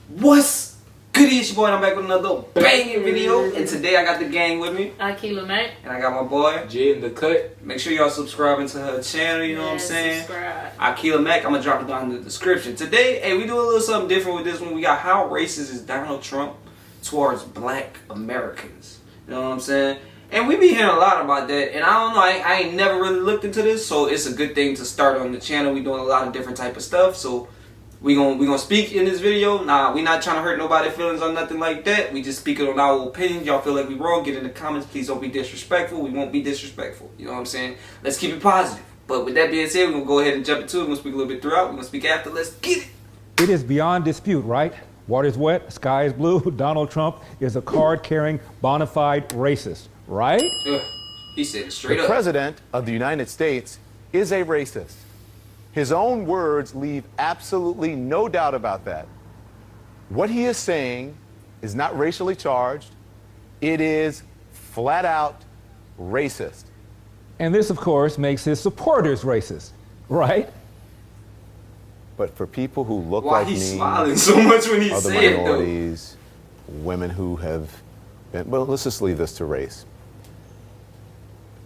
What's good, it's your boy, and I'm back with another banging video. And today I got the gang with me. Akila Mac. And I got my boy Jay in the cut. Make sure y'all subscribing to her channel, you know what I'm saying? Subscribe. Akila Mac, I'm gonna drop it down in the description. Today, hey, we do a little something different with this one. We got how racist is Donald Trump towards black Americans. You know what I'm saying? And we be hearing a lot about that, and I don't know, I ain't never really looked into this, so it's a good thing to start on the channel. We doing a lot of different type of stuff, so we gonna speak in this video. Nah, we not trying to hurt nobody's feelings or nothing like that. We just speaking on our opinions. Y'all feel like we wrong, get in the comments. Please don't be disrespectful. We won't be disrespectful. You know what I'm saying? Let's keep it positive. But with that being said, we're gonna go ahead and jump into it. We're gonna speak a little bit throughout. We're gonna speak after. Let's get it. It is beyond dispute, right? Water is wet, sky is blue. Donald Trump is a card-carrying, bona fide racist, right? He said it straight The up. President of the United States is a racist. His own words leave absolutely no doubt about that. What he is saying is not racially charged. It is flat out racist. And this, of course, makes his supporters racist, right? But for people who look Why like he me, smiling so much when he other said it, though? minorities, women who have been, well, let's just leave this to race.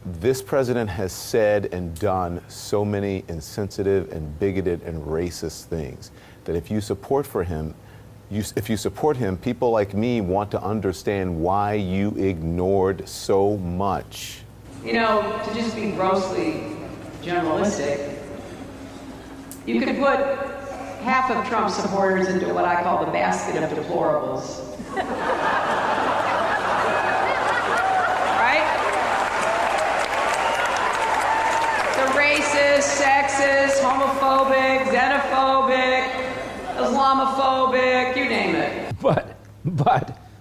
This president has said and done so many insensitive and bigoted and racist things that if you support him, people like me want to understand why you ignored so much. You know, to just be grossly generalistic, you could put half of Trump's supporters into what I call the basket of deplorables. Right? The racist, sexist, homophobic, xenophobic, Islamophobic, you name it.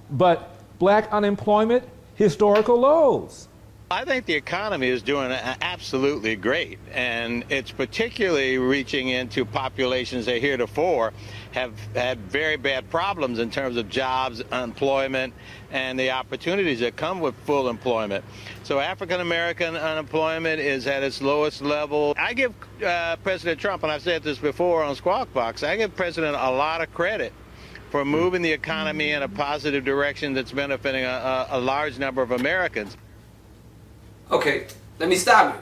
But black unemployment, historical lows. I think the economy is doing absolutely great, and it's particularly reaching into populations that heretofore have had very bad problems in terms of jobs, employment, and the opportunities that come with full employment. So African American unemployment is at its lowest level. I give President Trump, and I've said this before on Squawk Box, I give President a lot of credit for moving the economy in a positive direction that's benefiting a large number of Americans. Okay, let me stop you.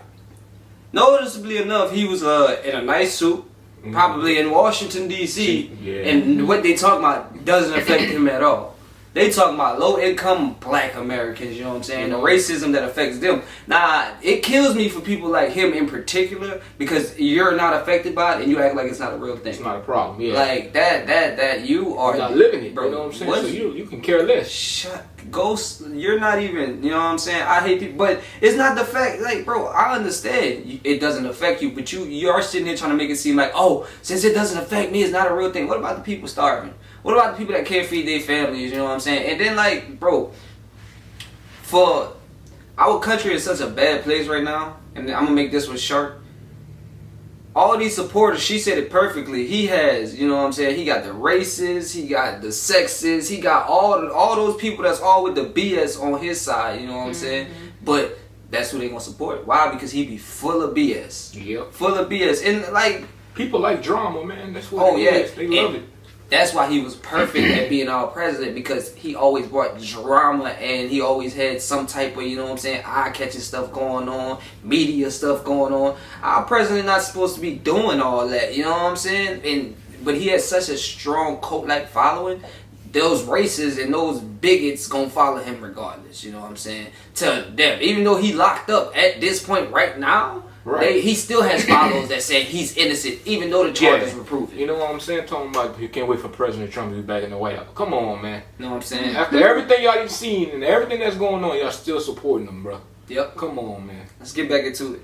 Noticeably enough, he was in a nice suit, probably in Washington, D.C., and what they talking about doesn't affect him at all. They talking about low-income black Americans, you know what I'm saying? The racism that affects them. Nah, it kills me for people like him in particular because you're not affected by it and you act like it's not a real thing. It's not a problem, yeah. Like, that you are... You're not living it, bro, you know what I'm saying? So you can care less. Ghost, you're not even, you know what I'm saying? I hate people, but it's not the fact, like, bro, I understand it doesn't affect you, but you are sitting there trying to make it seem like, oh, since it doesn't affect me, it's not a real thing. What about the people starving? What about the people that can't feed their families, you know what I'm saying? And then, like, bro, for our country is such a bad place right now, and I'm gonna make this one short. All these supporters, she said it perfectly. He has, you know what I'm saying? He got the racists, he got the sexists, he got all those people that's all with the BS on his side, you know what I'm saying? But that's who they gonna support. Why? Because he be full of BS. Yep. Full of BS. And like, people like drama, man. That's what it is. They love it. That's why he was perfect at being our president, because he always brought drama and he always had some type of, you know what I'm saying, eye-catching stuff going on, media stuff going on. Our president not supposed to be doing all that, you know what I'm saying? But he has such a strong cult-like following. Those racists and those bigots gonna follow him regardless, you know what I'm saying? To them, even though he locked up at this point right now, he still has followers that say he's innocent, even though the charges were proven. You know what I'm saying? Talking about you can't wait for President Trump to be back in the White House. Come on, man. You know what I'm saying? After everything y'all seen and everything that's going on, y'all still supporting him, bro. Yep. Come on, man. Let's get back into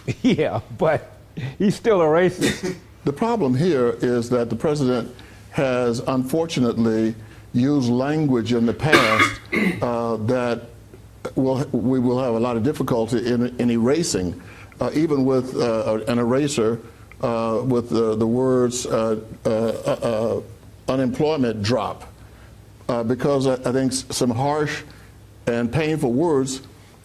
it. Yeah, but he's still a racist. The problem here is that the president has unfortunately used language in the past that we will have a lot of difficulty in erasing. Even with an eraser, with the words unemployment drop, because I think some harsh and painful words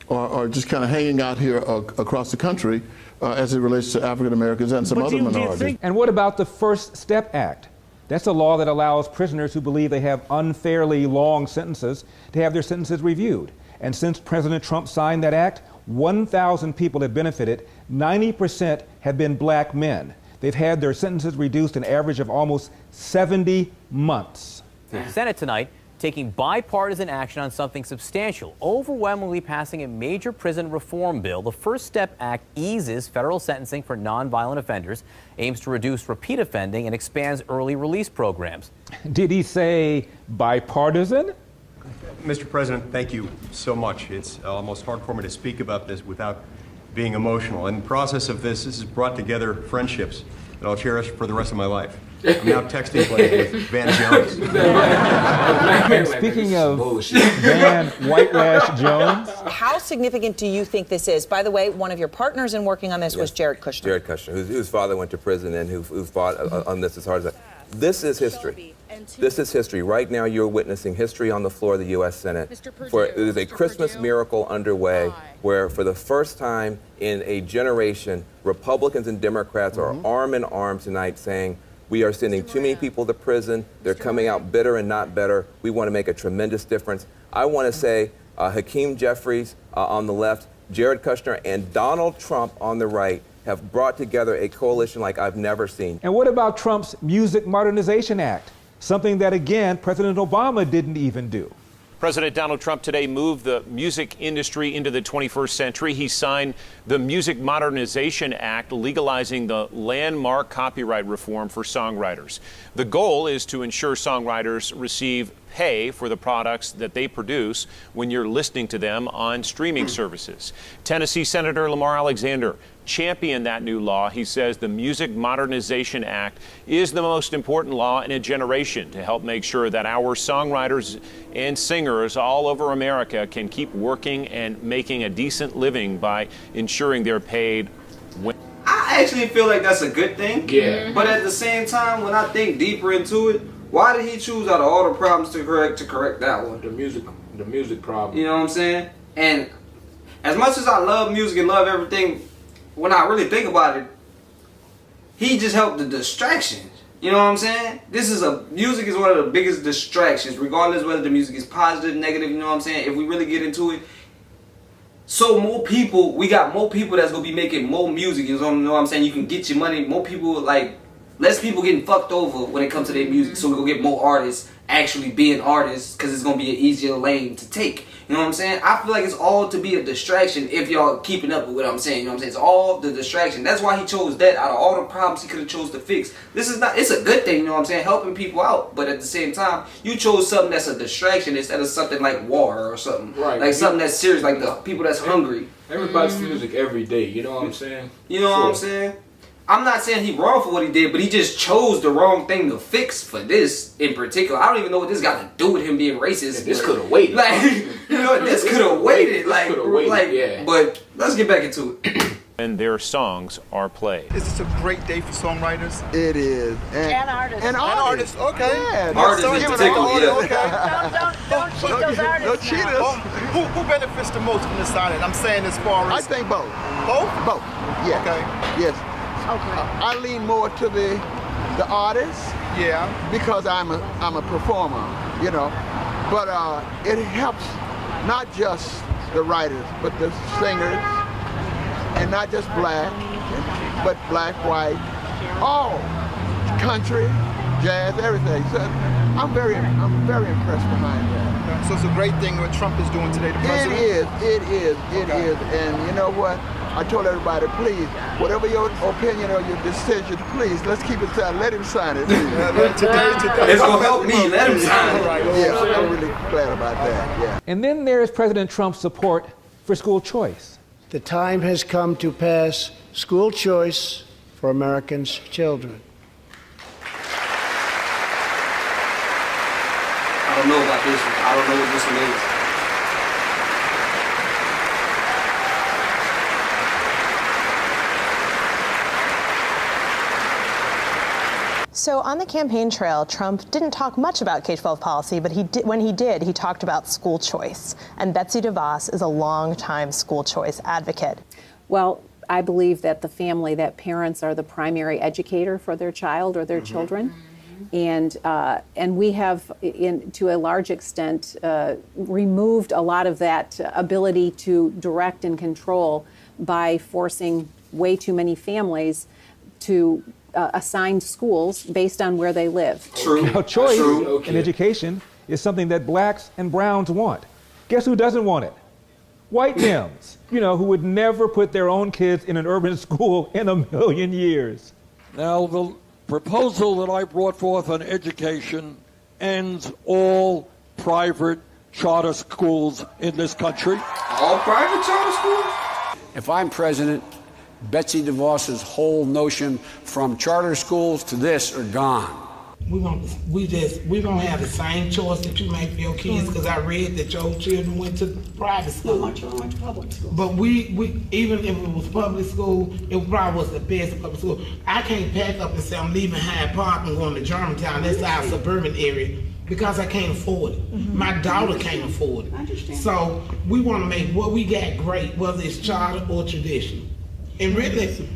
are just kind of hanging out here across the country as it relates to African Americans and some other minorities. And what about the First Step Act That's a law that allows prisoners who believe they have unfairly long sentences to have their sentences reviewed. And since President Trump signed that act, 1,000 people have benefited. 90% have been black men. They've had their sentences reduced an average of almost 70 months. The Senate tonight taking bipartisan action on something substantial, overwhelmingly passing a major prison reform bill. The First Step Act eases federal sentencing for nonviolent offenders, aims to reduce repeat offending, and expands early release programs. Did he say bipartisan? Mr. President, thank you so much. It's almost hard for me to speak about this without being emotional. In the process of this has brought together friendships that I'll cherish for the rest of my life. I'm now texting buddies with Van Jones. Speaking of Van Whitelash Jones. How significant do you think this is? By the way, one of your partners in working on this was Jared Kushner. Jared Kushner, whose father went to prison and who fought on this as hard as that. This is history. This is history. Right now, you're witnessing history on the floor of the U.S. Senate. There's a Christmas miracle underway where, for the first time in a generation, Republicans and Democrats are arm in arm tonight saying, we are sending too many people to prison. They're coming out bitter and not better. We want to make a tremendous difference. I want to say Hakeem Jeffries on the left, Jared Kushner, and Donald Trump on the right have brought together a coalition like I've never seen. And what about Trump's Music Modernization Act? Something that, again, President Obama didn't even do. President Donald Trump today moved the music industry into the 21st century. He signed the Music Modernization Act, legalizing the landmark copyright reform for songwriters. The goal is to ensure songwriters receive pay for the products that they produce when you're listening to them on streaming services. Tennessee Senator Lamar Alexander championed that new law. He says the Music Modernization Act is the most important law in a generation to help make sure that our songwriters and singers all over America can keep working and making a decent living by ensuring they're paid. I actually feel like that's a good thing. Yeah. But at the same time, when I think deeper into it, why did he choose out of all the problems to correct that one? The music problem. You know what I'm saying? And as much as I love music and love everything, when I really think about it, he just helped the distractions. You know what I'm saying? Music is one of the biggest distractions, regardless whether the music is positive, negative, you know what I'm saying? If we really get into it, so we got more people that's gonna be making more music, you know what I'm saying? You can get your money, more people, like, less people getting fucked over when it comes to their music, so we're gonna get more artists actually being artists, because it's gonna be an easier lane to take. You know what I'm saying? I feel like it's all to be a distraction if y'all keeping up with what I'm saying. You know what I'm saying? It's all the distraction. That's why he chose that out of all the problems he could have chose to fix. It's a good thing, you know what I'm saying? Helping people out. But at the same time, you chose something that's a distraction instead of something like war or something. Right. Like something that's serious, like the people that's hungry. Everybody's music every day, you know what I'm saying? You know what I'm saying? I'm not saying he wrong for what he did, but he just chose the wrong thing to fix for this in particular. I don't even know what this got to do with him being racist. Yeah, this could have waited. Like, you know, this could have waited. Yeah. But let's get back into it. And their songs are played. Is this a great day for songwriters? It is. And artists. And artists, okay. Yeah, artists in particular, Don't cheat those artists. Don't cheat us. Who benefits the most from this signing? I'm saying as far I as... think both. Both? Both. Yeah. Okay. Yes. Okay. I lean more to the artist. Yeah. Because I'm a performer, you know. But it helps not just the writers, but the singers, and not just black, but black, white, all country, jazz, everything. So I'm very impressed behind that. So it's a great thing what Trump is doing today, the president? It is. And you know what? I told everybody, please, whatever your opinion or your decision, please, let's keep it signed. Let him sign it. Today. It's going to help me. Let him sign it. Yeah, I'm really glad about that. Yeah. And then there's President Trump's support for school choice. The time has come to pass school choice for Americans' children. I don't know about this one. I don't know what this one is. So on the campaign trail, Trump didn't talk much about K-12 policy, but when he did, he talked about school choice. And Betsy DeVos is a longtime school choice advocate. Well, I believe that parents are the primary educator for their child or their children. And we have, to a large extent, removed a lot of that ability to direct and control by forcing way too many families to assign schools based on where they live. True. Now, choice True. in education is something that blacks and browns want. Guess who doesn't want it? White Dems, who would never put their own kids in an urban school in a million years. Now, the proposal that I brought forth on education ends all private charter schools in this country. All private charter schools? If I'm president, Betsy DeVos's whole notion from charter schools to this are gone. We gonna have the same choice that you make for your kids, because I read that your children went to private school. No, my children went to public school. But we even if it was public school, it probably was the best public school. I can't pack up and say I'm leaving Hyde Park and going to Germantown. That's our suburban area, because I can't afford it. My daughter can't afford it. I understand. So we want to make what we got great, whether it's charter or traditional. And really,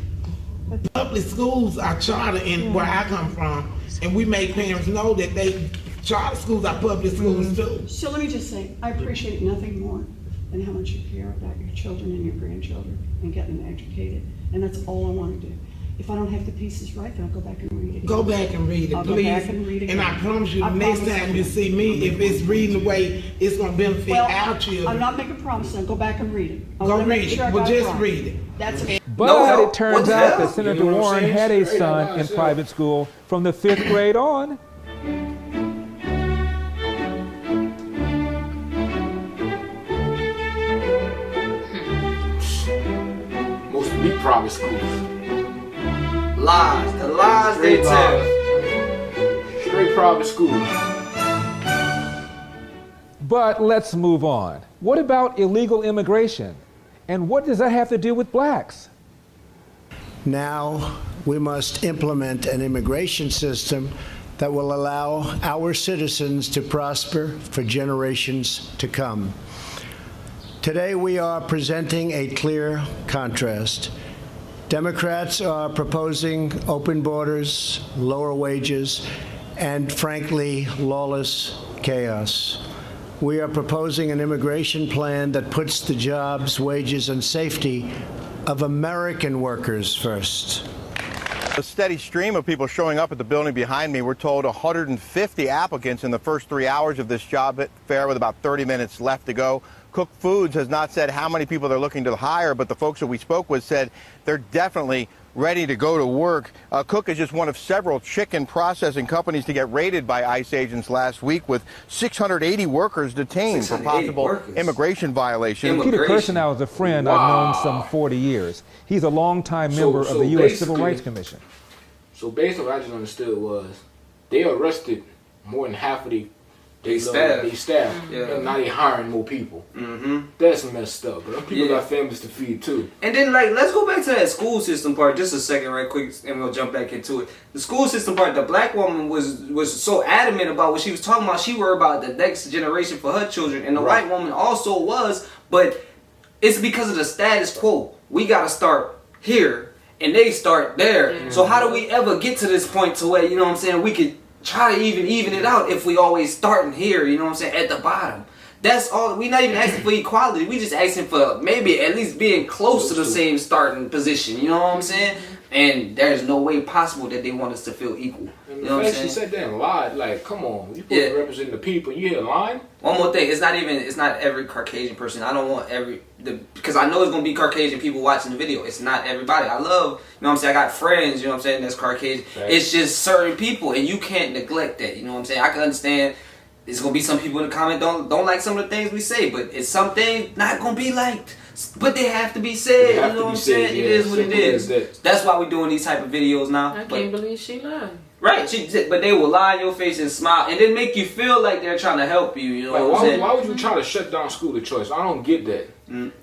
public schools are charter in where I come from. And we make parents know that charter schools are public schools too. So let me just say, I appreciate nothing more than how much you care about your children and your grandchildren and getting them educated. And that's all I want to do. If I don't have the pieces right, then I'll go back and read it. Go back and read it, I'll please. Go back and read it. And I promise you, next time you see me, if it's reading the way it's going to benefit our children. I'm not making promises. I'll go back and read it. Go read it, but just read it. That's it. But it turns out that Senator Warren had a son in private school from the 5th grade on. Most of the private schools. Lies. The lies they tell. Straight private schools. But let's move on. What about illegal immigration? And what does that have to do with blacks? Now we must implement an immigration system that will allow our citizens to prosper for generations to come. Today we are presenting a clear contrast. Democrats are proposing open borders, lower wages, and frankly, lawless chaos. We are proposing an immigration plan that puts the jobs, wages, and safety of American workers first. A steady stream of people showing up at the building behind me. We're told 150 applicants in the first 3 hours of this job fair, with about 30 minutes left to go. Cook Foods has not said how many people they're looking to hire, but the folks that we spoke with said they're definitely ready to go to work. Cook is just one of several chicken processing companies to get raided by ICE agents last week, with 680 workers detained for possible immigration violations. Peter Kirsanow is a friend I've known some 40 years. He's a longtime member of the U.S. Civil Rights Commission. So basically what I just understood was they arrested more than half of they staff. Yeah. And now they hiring more people. That's messed up. But people got families to feed too. And then, let's go back to that school system part just a second, right quick, and we'll jump back into it. The school system part, the black woman was so adamant about what she was talking about. She worried about the next generation for her children, and the white woman also was. But it's because of the status quo. We got to start here, and they start there. So how do we ever get to this point to where, we could try to even it out if we always starting here, at the bottom? That's all. We're not even asking for equality. We just asking for maybe at least being close to the same starting position. You know what I'm saying? And there's no way possible that they want us to feel equal. And You know what I'm she saying? sat there and lied. Like, come on, you supposed to represent the people. You here lying? One more thing, it's not every Caucasian person. I don't want because I know it's gonna be Caucasian people watching the video. It's not everybody. I love, I got friends, that's Caucasian. Right. It's just certain people, and you can't neglect that. I can understand there's gonna be some people in the comment don't like some of the things we say, but it's some things not gonna be liked. But they have to be said, you know what I'm saying? It is what it is. That's why we're doing these type of videos now. I can't believe she lied. Right, but they will lie in your face and smile, and then make you feel like they're trying to help you. You know what I'm saying? Why would you try to shut down school of choice? I don't get that.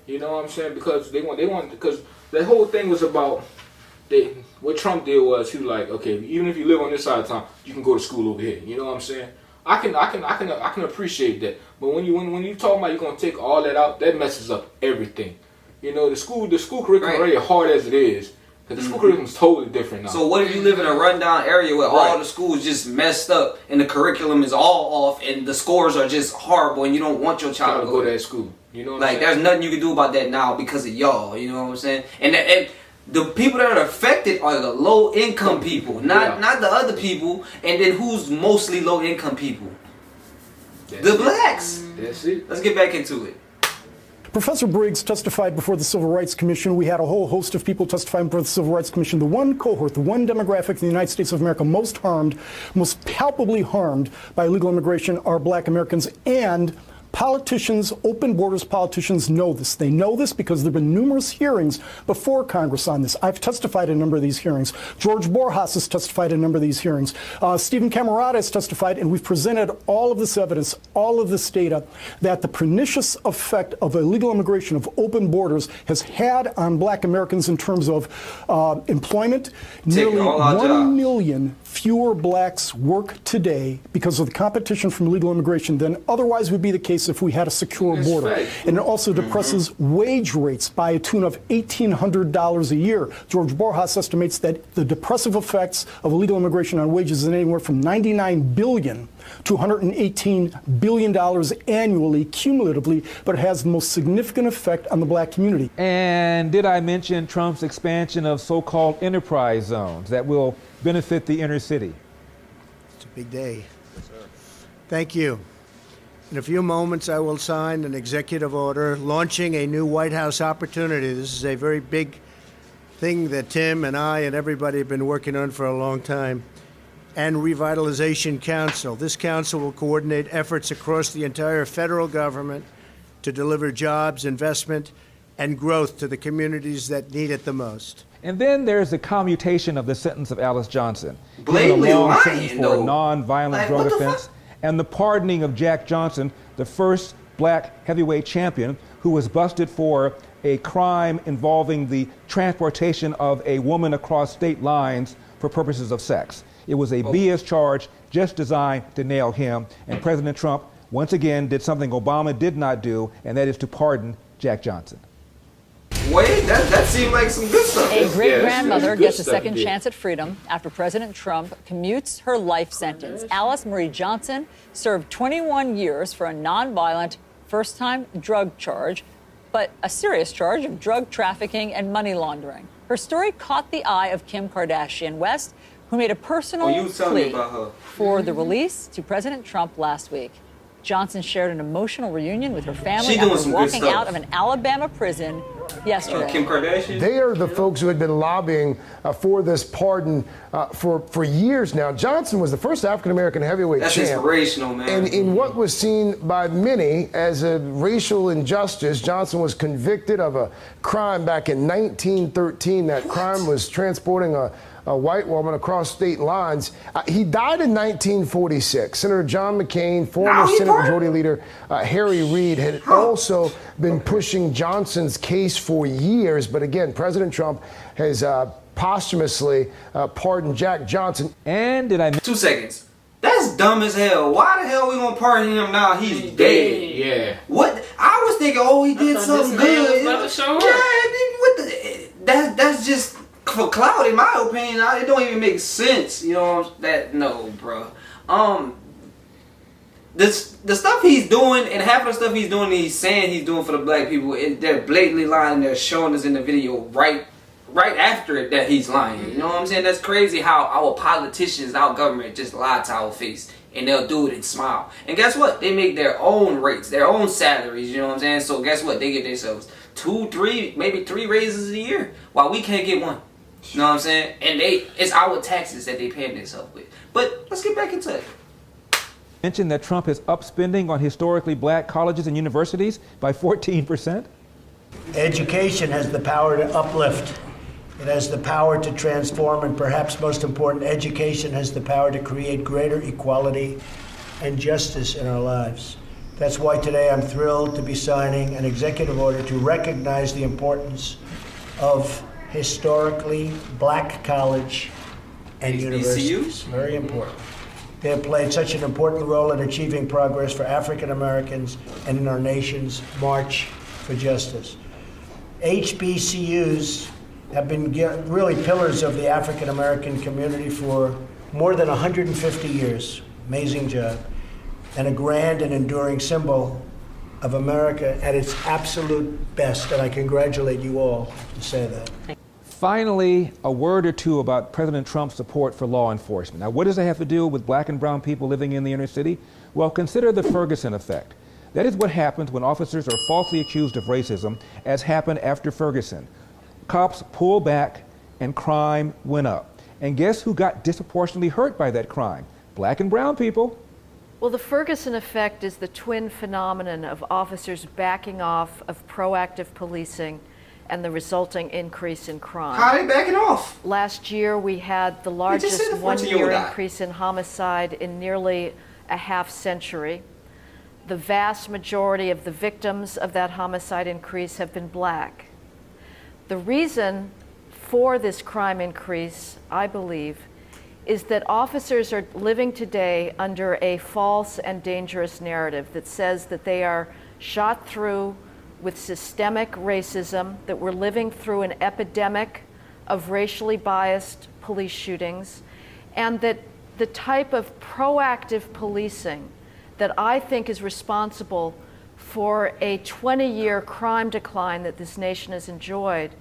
You know what I'm saying? Because they want because the whole thing was about what Trump did was he was like, okay, even if you live on this side of town, you can go to school over here. You know what I'm saying? I can appreciate that, but when you talking about you're gonna take all that out, that messes up everything. The school curriculum already hard as it is. Because the school curriculum is totally different now. So what if you live in a rundown area where all the schools just messed up and the curriculum is all off and the scores are just horrible and you don't want your child to go to that school? You know what I'm saying? There's nothing you can do about that now because of y'all. You know what I'm saying? And the people that are affected are the low income people, not the other people. And then who's mostly low income people? The blacks. That's it. Let's get back into it. Professor Briggs testified before the Civil Rights Commission. We had a whole host of people testifying before the Civil Rights Commission. The one cohort, the one demographic in the United States of America most harmed, most palpably harmed by illegal immigration are black Americans. And politicians, open borders politicians know this. They know this because there have been numerous hearings before Congress on this. I've testified in a number of these hearings. George Borjas has testified in a number of these hearings. Stephen Camarada has testified, and we've presented all of this evidence, all of this data, that the pernicious effect of illegal immigration, of open borders, has had on black Americans in terms of employment. Nearly 1 million fewer blacks work today because of the competition from illegal immigration than otherwise would be the case if we had a secure border. And it also depresses wage rates by a tune of $1,800 a year. George Borjas estimates that the depressive effects of illegal immigration on wages is anywhere from $99 billion to $118 billion annually, cumulatively, but it has the most significant effect on the black community. And did I mention Trump's expansion of so-called enterprise zones that will benefit the inner city? It's a big day. Yes, sir. Thank you. In a few moments, I will sign an executive order launching a new White House opportunity. This is a very big thing that Tim and I and everybody have been working on for a long time. And Revitalization Council. This council will coordinate efforts across the entire federal government to deliver jobs, investment, and growth to the communities that need it the most. And then there's the commutation of the sentence of Alice Johnson. Blatantly a long lying, sentence for though. a non-violent drug offense. And the pardoning of Jack Johnson, the first black heavyweight champion who was busted for a crime involving the transportation of a woman across state lines for purposes of sex. It was a BS charge just designed to nail him. And President Trump, once again, did something Obama did not do, and that is to pardon Jack Johnson. Wait, that seemed like some good stuff. A great-grandmother gets a second chance at freedom after President Trump commutes her life sentence. Alice Marie Johnson served 21 years for a nonviolent first-time drug charge, but a serious charge of drug trafficking and money laundering. Her story caught the eye of Kim Kardashian West, who made a personal plea for the release to President Trump last week. Johnson shared an emotional reunion with her family after walking out of an Alabama prison yesterday. Kim Kardashian? They are the folks who had been lobbying for this pardon for years now. Johnson was the first African-American heavyweight champ. That's inspirational, man. And in what was seen by many as a racial injustice, Johnson was convicted of a crime back in 1913. That crime was transporting a white woman across state lines. He died in 1946. Senator John McCain, former Senate Majority Leader Harry Reid had also been pushing Johnson's case for years. But again, President Trump has posthumously pardoned Jack Johnson. And did I... 2 seconds. That's dumb as hell. Why the hell we gonna pardon him now? He's dead. Yeah. What? I was thinking, oh, he did something good. Yeah, that's just for clout, in my opinion. It don't even make sense. You know no, bro. The stuff he's doing, and half of the stuff he's doing, he's saying he's doing for the black people, they're blatantly lying. They're showing us in the video right after it that he's lying. You know what I'm saying? That's crazy how our politicians, our government just lie to our face, and they'll do it and smile. And guess what? They make their own rates, their own salaries. You know what I'm saying? So guess what? They give themselves 2, 3, maybe 3 raises a year, while we can't get one. You know what I'm saying? And it's our taxes that they paying themselves with. But let's get back into it. Mentioned that Trump is up spending on historically black colleges and universities by 14%. Education has the power to uplift. It has the power to transform, and perhaps most important, education has the power to create greater equality and justice in our lives. That's why today I'm thrilled to be signing an executive order to recognize the importance of historically black college and universities. Very important. They have played such an important role in achieving progress for African Americans and in our nation's march for justice. HBCUs have been really pillars of the African American community for more than 150 years. Amazing job. And a grand and enduring symbol of America at its absolute best. And I congratulate you all to say that. Finally, a word or two about President Trump's support for law enforcement. Now, what does that have to do with black and brown people living in the inner city? Well, consider the Ferguson effect. That is what happens when officers are falsely accused of racism, as happened after Ferguson. Cops pulled back and crime went up. And guess who got disproportionately hurt by that crime? Black and brown people. Well, the Ferguson effect is the twin phenomenon of officers backing off of proactive policing and the resulting increase in crime. How are they backing off? Last year, we had the largest one-year increase in homicide in nearly a half century. The vast majority of the victims of that homicide increase have been black. The reason for this crime increase, I believe, is that officers are living today under a false and dangerous narrative that says that they are shot through with systemic racism, that we're living through an epidemic of racially biased police shootings, and that the type of proactive policing that I think is responsible for a 20-year crime decline that this nation has enjoyed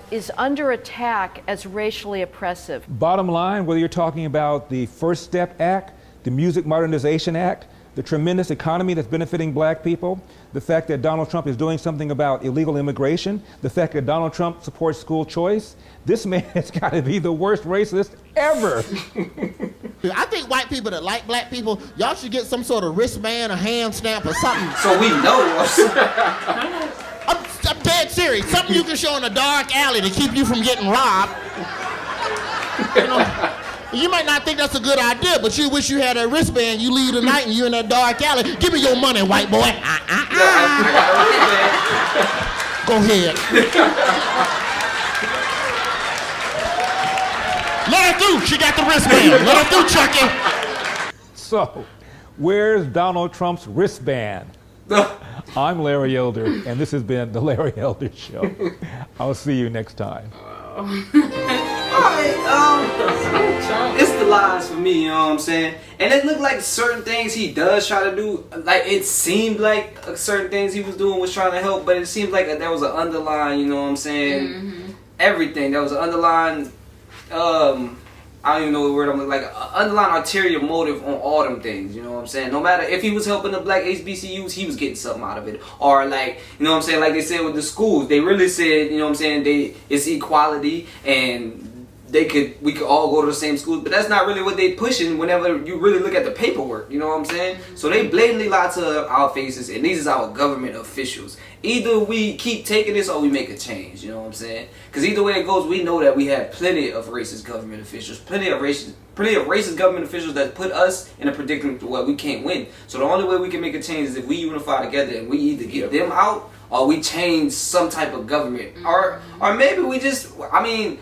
is under attack as racially oppressive. Bottom line, whether you're talking about the First Step Act, the Music Modernization Act, the tremendous economy that's benefiting black people, the fact that Donald Trump is doing something about illegal immigration, the fact that Donald Trump supports school choice, this man has got to be the worst racist ever. I think white people that like black people, y'all should get some sort of wristband, a hand stamp, or something. So we know. I'm dead serious. Something you can show in a dark alley to keep you from getting robbed. You know, you might not think that's a good idea, but you wish you had a wristband. You leave tonight and you're in that dark alley. Give me your money, white boy. Go ahead. Let her through. She got the wristband. Let her through, Chucky. So, where's Donald Trump's wristband? I'm Larry Elder, and this has been The Larry Elder Show. I'll see you next time. It's the lies for me, you know what I'm saying? And it looked like certain things he does try to do, like it seemed like certain things he was doing was trying to help, but it seemed like there was an underlying, you know what I'm saying? Everything. There was an underlying, I don't even know the word I'm like, underlying ulterior motive on all them things, you know what I'm saying? No matter if he was helping the black HBCUs, he was getting something out of it. Or like, you know what I'm saying, like they said with the schools, they really said, you know what I'm saying, it's equality and we could all go to the same schools, but that's not really what they pushing whenever you really look at the paperwork, you know what I'm saying? So they blatantly lie to our faces, and these is our government officials. Either we keep taking this or we make a change, you know what I'm saying? Because either way it goes, we know that we have plenty of racist government officials, plenty of racist government officials that put us in a predicament where we can't win. So the only way we can make a change is if we unify together and we either get them out or we change some type of government. Or maybe we just, I mean,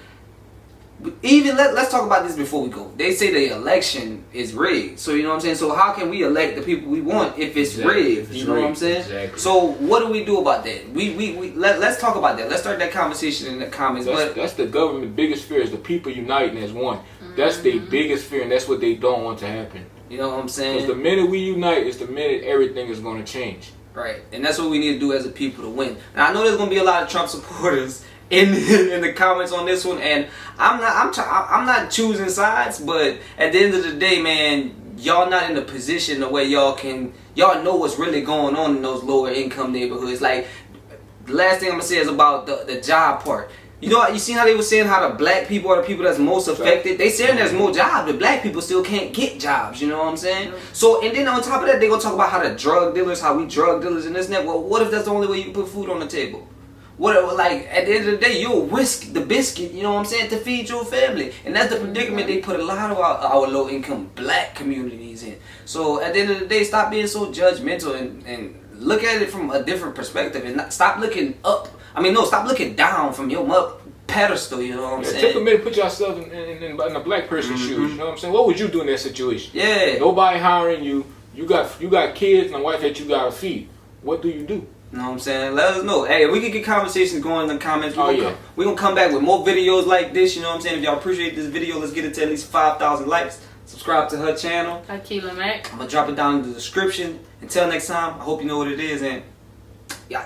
even let's talk about this before we go. They say the election is rigged. So you know what I'm saying? So how can we elect the people we want if it's rigged? You know what I'm saying? Exactly. So what do we do about that? Let's talk about that. Let's start that conversation in the comments. That's the government's biggest fear is the people uniting as one. That's their biggest fear, and that's what they don't want to happen. You know what I'm saying? Because the minute we unite is the minute everything is going to change. Right, and that's what we need to do as a people to win. Now I know there's going to be a lot of Trump supporters in the comments on this one, and I'm not choosing sides, but at the end of the day, man, y'all not in a position the way y'all know what's really going on in those lower income neighborhoods. Like the last thing I'm gonna say is about the job part. You know, you see how they were saying how the black people are the people that's most affected. They saying there's more jobs, but black people still can't get jobs. You know what I'm saying? So, and then on top of that, they gonna talk about how the drug dealers, how we drug dealers and this and that. Well, what if that's the only way you can put food on the table? What, like, at the end of the day, you'll risk the biscuit, you know what I'm saying, to feed your family. And that's the predicament they put a lot of our low-income black communities in. So, at the end of the day, stop being so judgmental and look at it from a different perspective. And stop looking up. I mean, no, stop looking down from your pedestal, you know what I'm saying? Take a minute, put yourself in a black person's shoes, you know what I'm saying? What would you do in that situation? Yeah. Nobody hiring you. You got kids and a wife that you got to feed. What do you do? You know what I'm saying? Let us know. Hey, we can get conversations going in the comments. Oh, We're going to come back with more videos like this. You know what I'm saying? If y'all appreciate this video, let's get it to at least 5,000 likes. Subscribe to her channel. Akila Mac. I'm going to drop it down in the description. Until next time, I hope you know what it is. And y'all